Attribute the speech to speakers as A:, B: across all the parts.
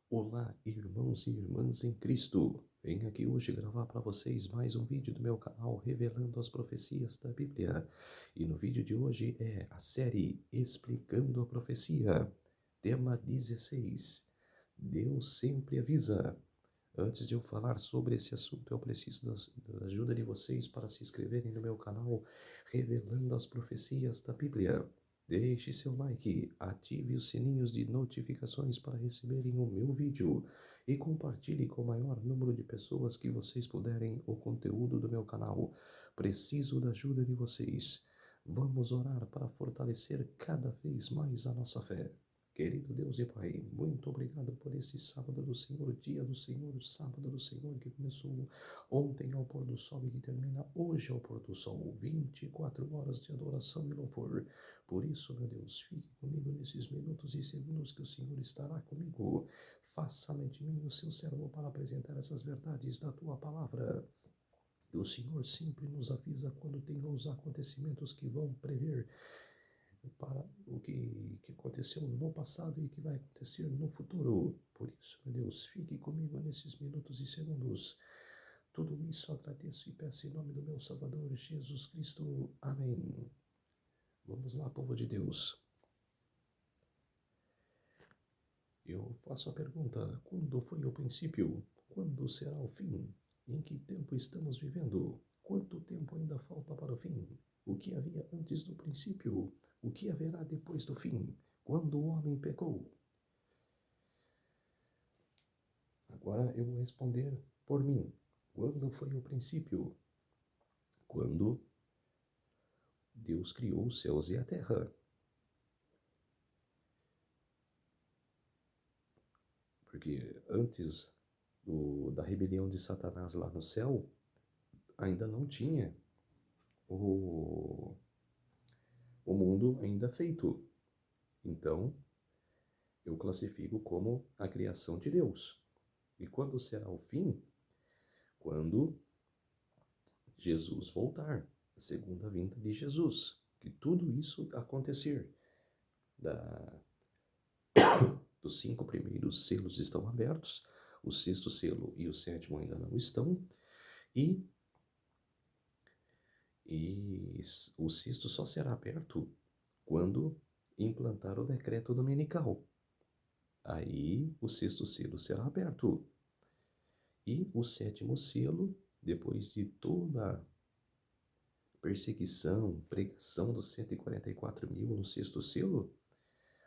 A: Olá, irmãos e irmãs em Cristo. Venho aqui hoje gravar para vocês mais um vídeo do meu canal revelando as profecias da Bíblia. E no vídeo de hoje é a série Explicando a Profecia, tema 16. Deus sempre avisa. Antes de eu falar sobre esse assunto, eu preciso da ajuda de vocês para se inscreverem no meu canal revelando as profecias da Bíblia. Deixe seu like, ative os sininhos de notificações para receberem o meu vídeo e compartilhe com o maior número de pessoas que vocês puderem o conteúdo do meu canal. Preciso da ajuda de vocês. Vamos orar para fortalecer cada vez mais a nossa fé. Querido Deus e Pai, muito obrigado por esse sábado do Senhor, dia do Senhor, sábado do Senhor que começou ontem ao pôr do sol e que termina hoje ao pôr do sol. 24 horas de adoração e louvor. Por isso, meu Deus, fique comigo nesses minutos e segundos que o Senhor estará comigo. Faça-me de mim o seu servo para apresentar essas verdades da tua palavra. E o Senhor sempre nos avisa quando tem os acontecimentos que vão prever para o que aconteceu no passado e que vai acontecer no futuro. Por isso, meu Deus, fique comigo nesses minutos e segundos. Tudo isso agradeço e peço em nome do meu Salvador Jesus Cristo. Amém. Vamos lá, povo de Deus. Eu faço a pergunta: quando foi o princípio? Quando será o fim? Em que tempo estamos vivendo? Quanto tempo ainda falta para o fim? O que havia antes do princípio? O que haverá depois do fim? Quando o homem pecou? Agora eu vou responder por mim. Quando foi o princípio? Quando Deus criou os céus e a terra. Porque antes da rebelião de Satanás lá no céu, ainda não tinha o mundo ainda feito. Então, eu classifico como a criação de Deus. E quando será o fim? Quando Jesus voltar, a segunda vinda de Jesus. Que tudo isso acontecer. Os 5 primeiros selos estão abertos, o 6º selo e o 7º ainda não estão, e o 6º só será aberto quando implantar o decreto dominical. Aí o 6º selo será aberto. E o 7º selo, depois de toda perseguição, pregação dos 144.000 no 6º selo,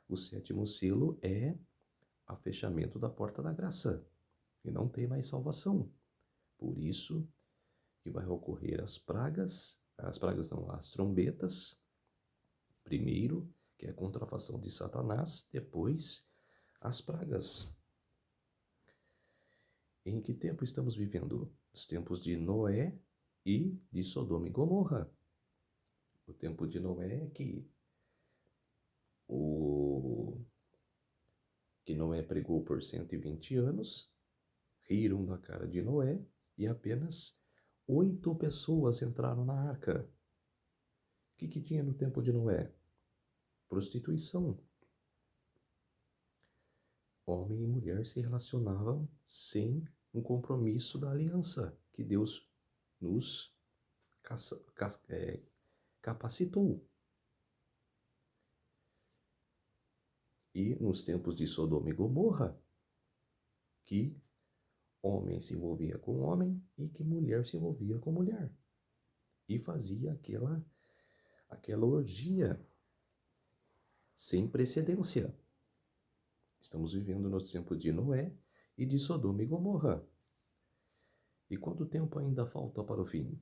A: o 7º selo é o fechamento da porta da graça. E não tem mais salvação. Por isso que vai ocorrer as pragas não, as trombetas, primeiro, que é a contrafação de Satanás, depois as pragas. Em que tempo estamos vivendo? Os tempos de Noé e de Sodoma e Gomorra. O tempo de Noé é que Noé pregou por 120 anos, riram da cara de Noé e apenas 8 pessoas entraram na arca. O que tinha no tempo de Noé? Prostituição. Homem e mulher se relacionavam sem um compromisso da aliança que Deus nos capacitou. E nos tempos de Sodoma e Gomorra, que homem se envolvia com homem e que mulher se envolvia com mulher. E fazia aquela orgia sem precedência. Estamos vivendo no tempo de Noé e de Sodoma e Gomorra. E quanto tempo ainda falta para o fim?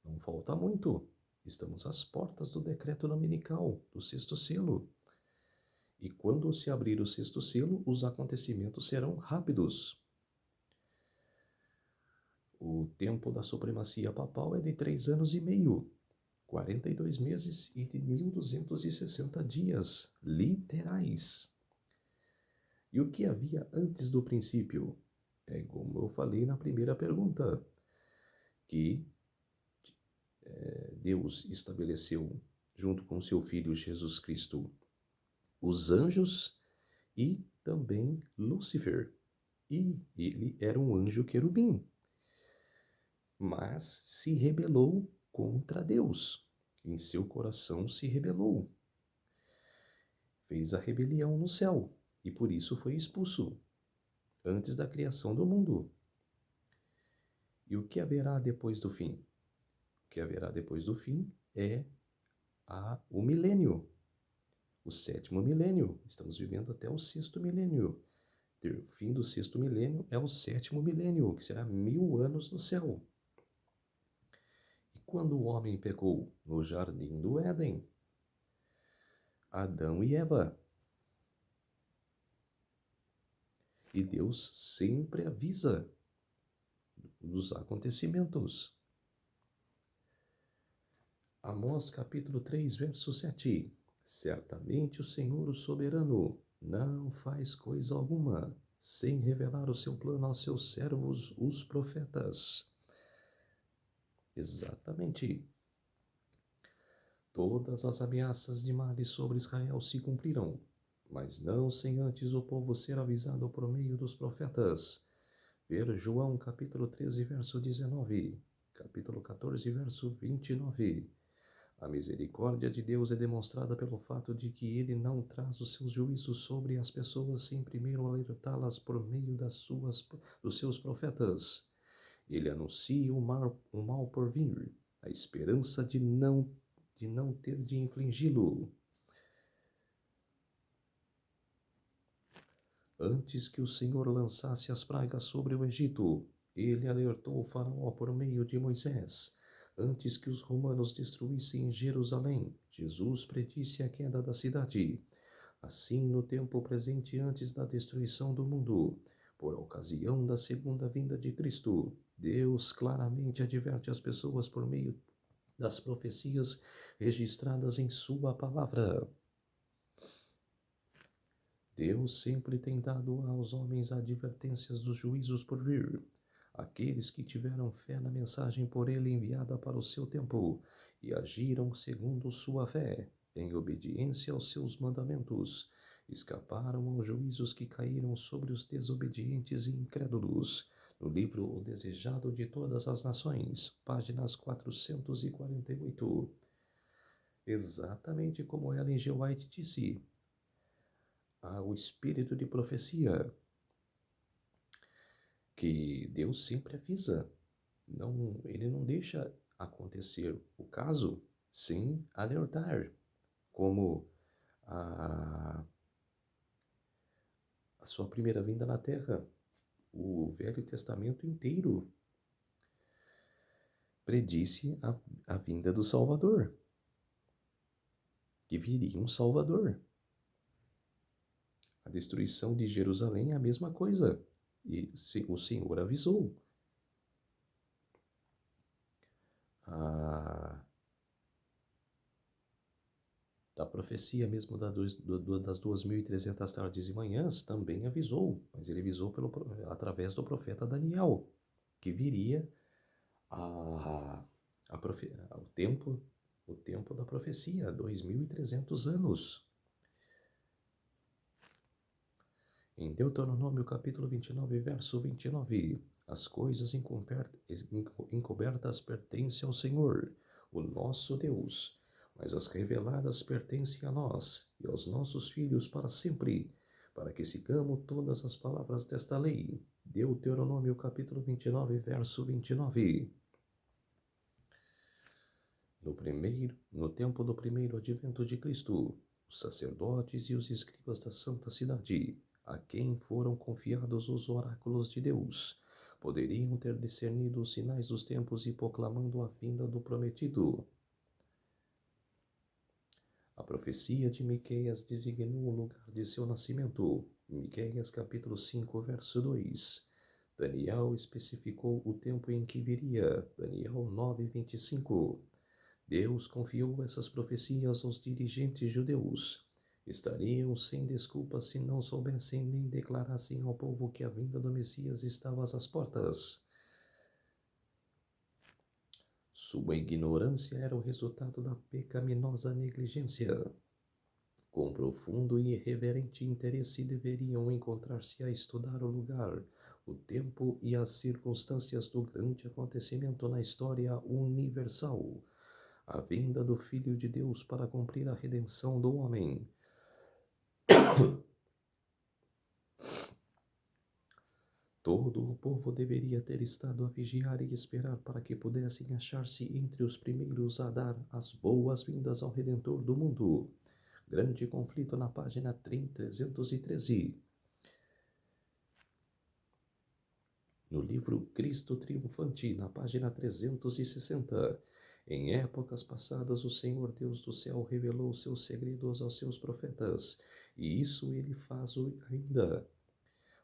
A: Não falta muito. Estamos às portas do decreto dominical, do 6º selo. E quando se abrir o 6º selo, os acontecimentos serão rápidos. O tempo da supremacia papal é de 3 anos e meio, 42 meses e de 1.260 dias literais. E o que havia antes do princípio? É como eu falei na primeira pergunta, que Deus estabeleceu, junto com seu Filho Jesus Cristo, os anjos e também Lúcifer. e ele era um anjo querubim, mas se rebelou contra Deus. Em seu coração se rebelou, fez a rebelião no céu e por isso foi expulso antes da criação do mundo. E o que haverá depois do fim? O que haverá depois do fim é o milênio, o 7º milênio. Estamos vivendo até o 6º milênio. O fim do 6º milênio é o 7º milênio, que será 1000 anos no céu. E quando o homem pecou no jardim do Éden? Adão e Eva. E Deus sempre avisa dos acontecimentos. Amós capítulo 3, verso 7. Certamente o Senhor, o soberano, não faz coisa alguma sem revelar o seu plano aos seus servos, os profetas. Exatamente. Todas as ameaças de males sobre Israel se cumpriram, mas não sem antes o povo ser avisado por meio dos profetas. Ver João capítulo 13, verso 19, capítulo 14, verso 29. A misericórdia de Deus é demonstrada pelo fato de que ele não traz os seus juízos sobre as pessoas sem primeiro alertá-las por meio dos seus profetas. Ele anuncia o mal por vir, a esperança de não ter de infligi-lo. Antes que o Senhor lançasse as pragas sobre o Egito, ele alertou o faraó por meio de Moisés. Antes que os romanos destruíssem Jerusalém, Jesus predisse a queda da cidade. Assim, no tempo presente antes da destruição do mundo, por ocasião da segunda vinda de Cristo, Deus claramente adverte as pessoas por meio das profecias registradas em sua palavra. Deus sempre tem dado aos homens advertências dos juízos por vir. Aqueles que tiveram fé na mensagem por ele enviada para o seu tempo e agiram segundo sua fé, em obediência aos seus mandamentos, escaparam aos juízos que caíram sobre os desobedientes e incrédulos. No livro O Desejado de Todas as Nações, páginas 448. Exatamente como Ellen G. White disse, o espírito de profecia, que Deus sempre avisa. Ele não deixa acontecer o caso sem alertar, como a sua primeira vinda na Terra. O Velho Testamento inteiro predisse a vinda do Salvador, que viria um Salvador. A destruição de Jerusalém é a mesma coisa, e o Senhor avisou. Da profecia mesmo das 2.300 tardes e manhãs também avisou, mas ele avisou através do profeta Daniel, que viria o tempo da profecia, 2.300 anos. Em Deuteronômio capítulo 29, verso 29, as coisas encobertas pertencem ao Senhor, o nosso Deus, mas as reveladas pertencem a nós e aos nossos filhos para sempre, para que sigamos todas as palavras desta lei. Deuteronômio capítulo 29, verso 29. No tempo do primeiro advento de Cristo, os sacerdotes e os escribas da santa cidade, a quem foram confiados os oráculos de Deus, poderiam ter discernido os sinais dos tempos e proclamando a vinda do prometido. A profecia de Miqueias designou o lugar de seu nascimento. Miqueias capítulo 5, verso 2. Daniel especificou o tempo em que viria. Daniel 9, 25. Deus confiou essas profecias aos dirigentes judeus. Estariam sem desculpa se não soubessem nem declarassem ao povo que a vinda do Messias estava às portas. Sua ignorância era o resultado da pecaminosa negligência. Com profundo e irreverente interesse deveriam encontrar-se a estudar o lugar o tempo e as circunstâncias do grande acontecimento na história universal, a vinda do Filho de Deus para cumprir a redenção do homem. Todo o povo deveria ter estado a vigiar e esperar para que pudessem achar-se entre os primeiros a dar as boas-vindas ao Redentor do mundo. Grande conflito na página 313. No livro Cristo Triunfante, na página 360. Em épocas passadas, o Senhor Deus do céu revelou seus segredos aos seus profetas, e isso ele faz ainda.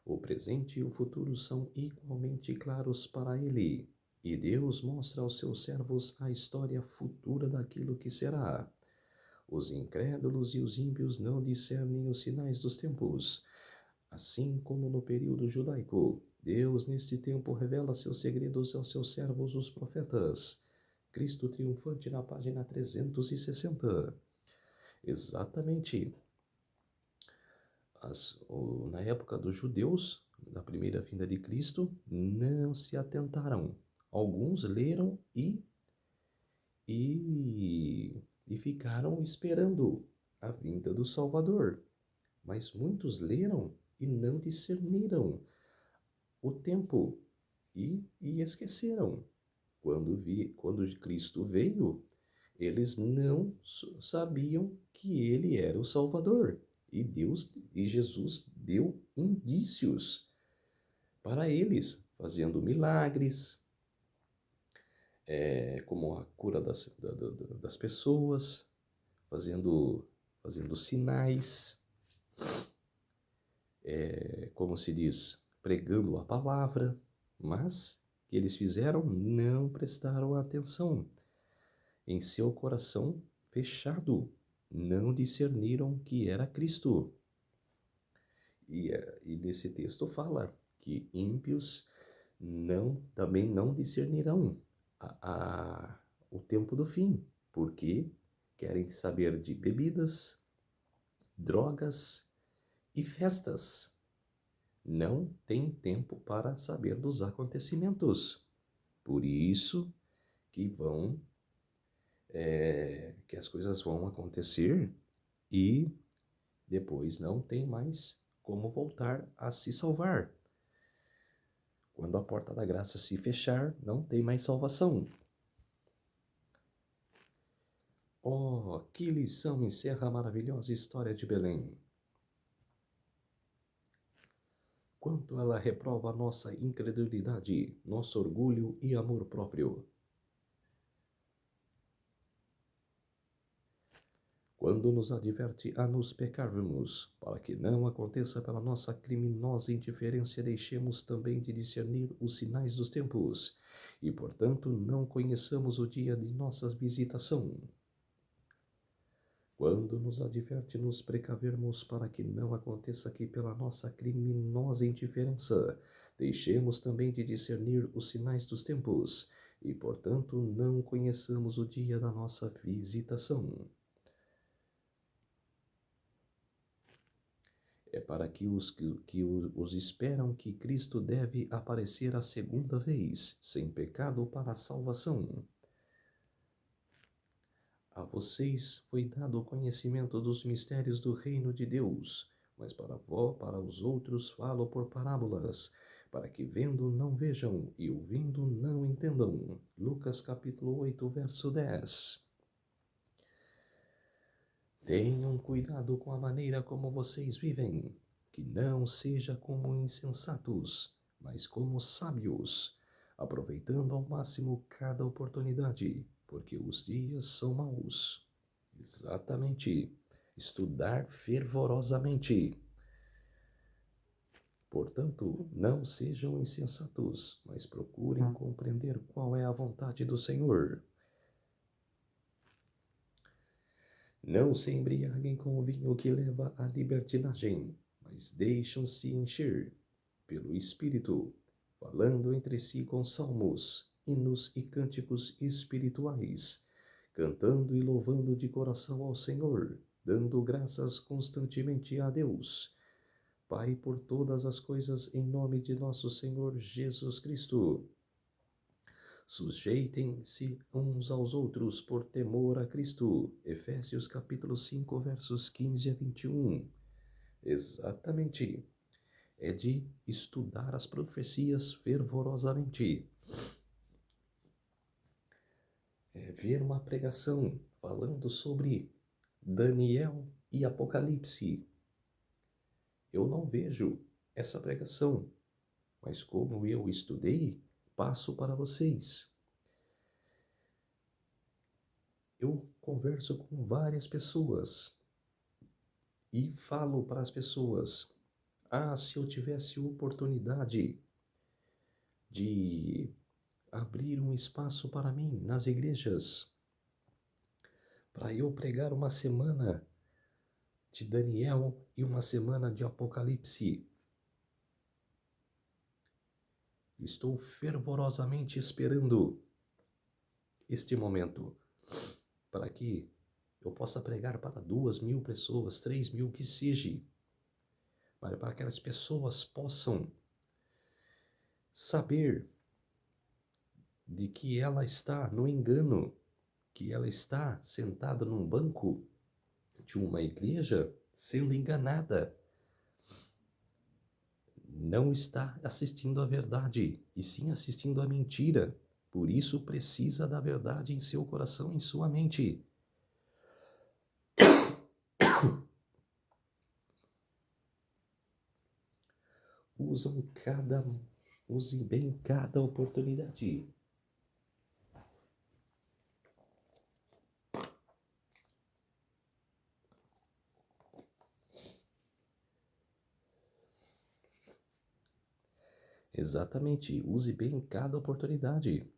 A: O presente e o futuro são igualmente claros para ele, e Deus mostra aos seus servos a história futura daquilo que será. Os incrédulos e os ímpios não discernem os sinais dos tempos. Assim como no período judaico, Deus neste tempo revela seus segredos aos seus servos, os profetas. Cristo Triunfante, na página 360. Exatamente. Na época dos judeus, na primeira vinda de Cristo, não se atentaram. Alguns leram e ficaram esperando a vinda do Salvador. Mas muitos leram e não discerniram o tempo e esqueceram. Quando Cristo veio, eles não sabiam que ele era o Salvador. E Jesus deu indícios para eles, fazendo milagres, como a cura das pessoas, fazendo sinais, como se diz, pregando a palavra, mas que eles fizeram, não prestaram atenção. Em seu coração fechado, não discerniram que era Cristo. E nesse texto fala que ímpios também não discernirão o tempo do fim, porque querem saber de bebidas, drogas e festas. Não tem tempo para saber dos acontecimentos. Por isso que que as coisas vão acontecer e depois não tem mais como voltar a se salvar. Quando a porta da graça se fechar, não tem mais salvação. Oh, que lição encerra a maravilhosa história de Belém. Quanto ela reprova nossa incredulidade, nosso orgulho e amor próprio. Quando nos adverte a nos pecarmos, para que não aconteça pela nossa criminosa indiferença, deixemos também de discernir os sinais dos tempos, e, portanto, não conheçamos o dia de nossa visitação. Quando nos adverte nos precavermos para que não aconteça que pela nossa criminosa indiferença, deixemos também de discernir os sinais dos tempos, e, portanto, não conheçamos o dia da nossa visitação. É para que os esperam que Cristo deve aparecer a segunda vez, sem pecado para a salvação. A vocês foi dado o conhecimento dos mistérios do reino de Deus, mas para os outros falo por parábolas, para que vendo não vejam e ouvindo não entendam. Lucas capítulo 8, verso 10. Tenham cuidado com a maneira como vocês vivem, que não seja como insensatos, mas como sábios, aproveitando ao máximo cada oportunidade, porque os dias são maus. Exatamente. Estudar fervorosamente. Portanto, não sejam insensatos, mas procurem compreender qual é a vontade do Senhor. Não se embriaguem com o vinho que leva à libertinagem, mas deixam-se encher pelo Espírito, falando entre si com salmos, hinos e cânticos espirituais, cantando e louvando de coração ao Senhor, dando graças constantemente a Deus, Pai, por todas as coisas, em nome de nosso Senhor Jesus Cristo. Sujeitem-se uns aos outros por temor a Cristo. Efésios capítulo 5, versos 15 a 21. Exatamente. É de estudar as profecias fervorosamente. É ver uma pregação falando sobre Daniel e Apocalipse. Eu não vejo essa pregação, mas como eu estudei, passo para vocês. Eu converso com várias pessoas e falo para as pessoas: se eu tivesse oportunidade de abrir um espaço para mim nas igrejas, para eu pregar uma semana de Daniel e uma semana de Apocalipse. Estou fervorosamente esperando este momento para que eu possa pregar para 2.000 pessoas, 3.000, que seja, para que aquelas pessoas possam saber de que ela está no engano, que ela está sentada num banco de uma igreja sendo enganada. Não está assistindo à verdade, e sim assistindo à mentira. Por isso precisa da verdade em seu coração, em sua mente. Usem bem cada oportunidade. Exatamente, use bem cada oportunidade.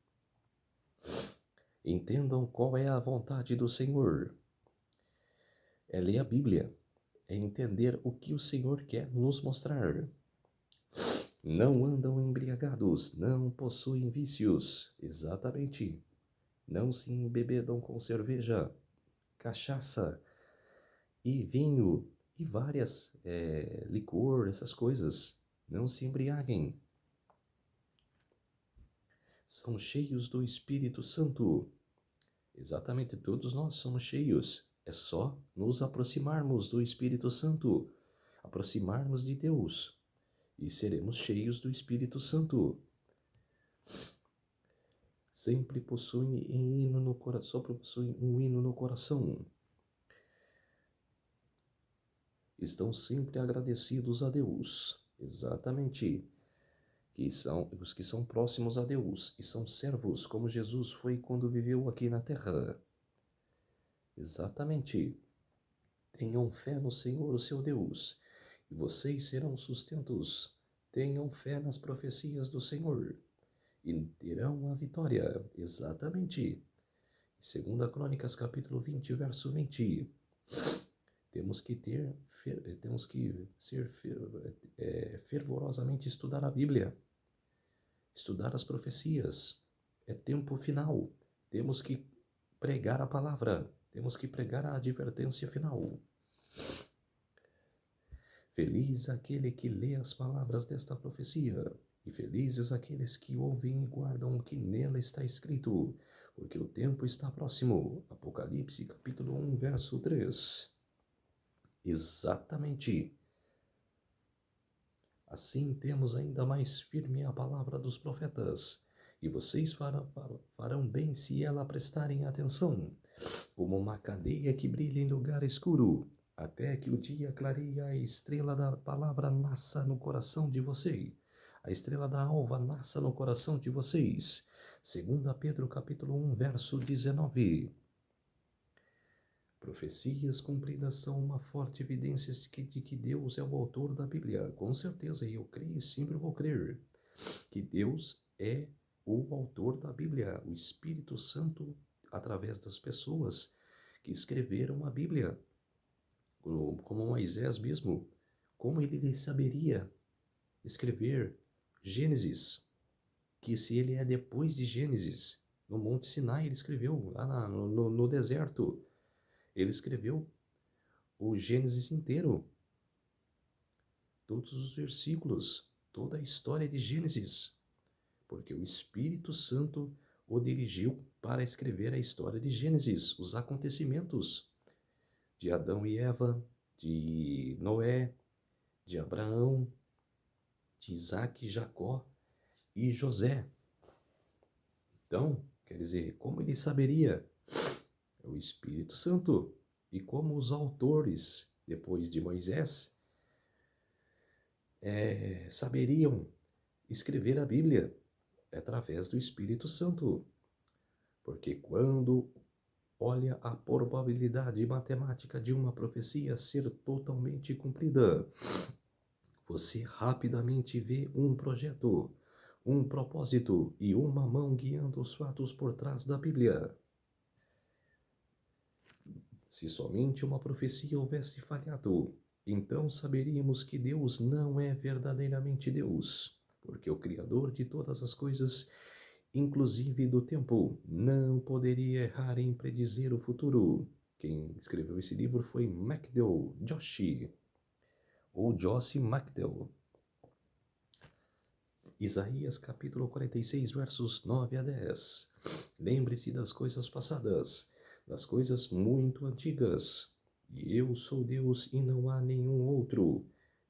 A: Entendam qual é a vontade do Senhor. É ler a Bíblia, é entender o que o Senhor quer nos mostrar. Não andam embriagados, não possuem vícios. Exatamente. Não se embebedam com cerveja, cachaça e vinho e várias licor, essas coisas. Não se embriaguem. São cheios do Espírito Santo. Exatamente, todos nós somos cheios. É só nos aproximarmos do Espírito Santo, aproximarmos de Deus, e seremos cheios do Espírito Santo. Sempre possuem um hino no coração. Estão sempre agradecidos a Deus. Exatamente. Que são os que são próximos a Deus e são servos, como Jesus foi quando viveu aqui na terra. Exatamente. Tenham fé no Senhor, o seu Deus, e vocês serão sustentos. Tenham fé nas profecias do Senhor e terão a vitória. Exatamente. 2 Crônicas, capítulo 20, verso 20. Temos que fervorosamente estudar a Bíblia, estudar as profecias. É tempo final. Temos que pregar a palavra, temos que pregar a advertência final. Feliz aquele que lê as palavras desta profecia, e felizes aqueles que ouvem e guardam o que nela está escrito, porque o tempo está próximo. Apocalipse, capítulo 1, verso 3. Exatamente. Assim temos ainda mais firme a palavra dos profetas, e vocês farão bem se ela prestarem atenção, como uma candeia que brilha em lugar escuro, até que o dia clareie, a estrela da palavra nasça no coração de vocês. A estrela da alva nasça no coração de vocês. 2 Pedro capítulo 1, verso 19. Profecias cumpridas são uma forte evidência de que Deus é o autor da Bíblia. Com certeza, eu creio e sempre vou crer que Deus é o autor da Bíblia, o Espírito Santo, através das pessoas que escreveram a Bíblia, como Moisés mesmo. Como ele saberia escrever Gênesis, que se ele é depois de Gênesis, no Monte Sinai ele escreveu, lá no deserto, ele escreveu o Gênesis inteiro, todos os versículos, toda a história de Gênesis, porque o Espírito Santo o dirigiu para escrever a história de Gênesis, os acontecimentos de Adão e Eva, de Noé, de Abraão, de Isaac, Jacó e José. Então, quer dizer, como ele saberia? É o Espírito Santo. E como os autores, depois de Moisés, saberiam escrever a Bíblia? É através do Espírito Santo. Porque quando olha a probabilidade matemática de uma profecia ser totalmente cumprida, você rapidamente vê um projeto, um propósito e uma mão guiando os fatos por trás da Bíblia. Se somente uma profecia houvesse falhado, então saberíamos que Deus não é verdadeiramente Deus, porque o Criador de todas as coisas, inclusive do tempo, não poderia errar em predizer o futuro. Quem escreveu esse livro foi McDowell, Josh McDowell. Isaías capítulo 46, versos 9 a 10. Lembre-se das coisas passadas, das coisas muito antigas. E eu sou Deus e não há nenhum outro.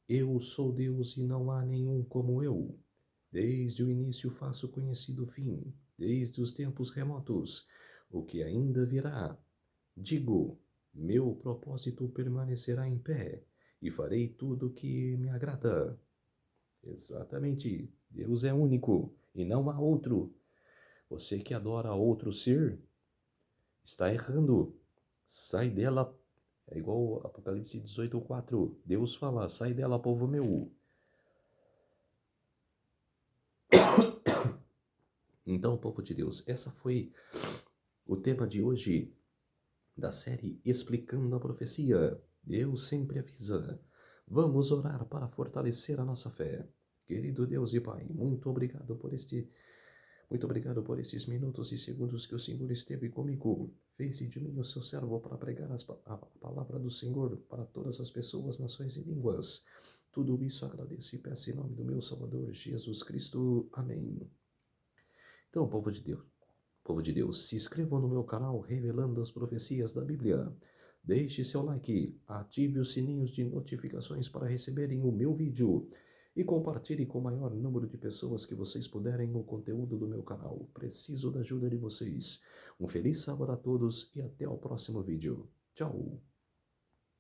A: Eu sou Deus e não há nenhum como eu. Desde o início faço conhecido o fim, desde os tempos remotos, o que ainda virá. Digo, meu propósito permanecerá em pé, e farei tudo o que me agrada. Exatamente, Deus é único e não há outro. Você que adora outro ser, está errando. Sai dela. É igual Apocalipse 18:4. Deus fala, sai dela, povo meu. Então, povo de Deus, essa foi o tema de hoje da série Explicando a Profecia. Deus sempre avisa. Vamos orar para fortalecer a nossa fé. Querido Deus e Pai, muito obrigado por estes minutos e segundos que o Senhor esteve comigo. Fez de mim o seu servo para pregar a palavra do Senhor para todas as pessoas, nações e línguas. Tudo isso agradeço e peço em nome do meu Salvador Jesus Cristo. Amém. Então, povo de Deus, se inscrevam no meu canal Revelando as Profecias da Bíblia. Deixe seu like, ative os sininhos de notificações para receberem o meu vídeo e compartilhe com o maior número de pessoas que vocês puderem o conteúdo do meu canal. Preciso da ajuda de vocês. Um feliz sábado a todos e até o próximo vídeo. Tchau!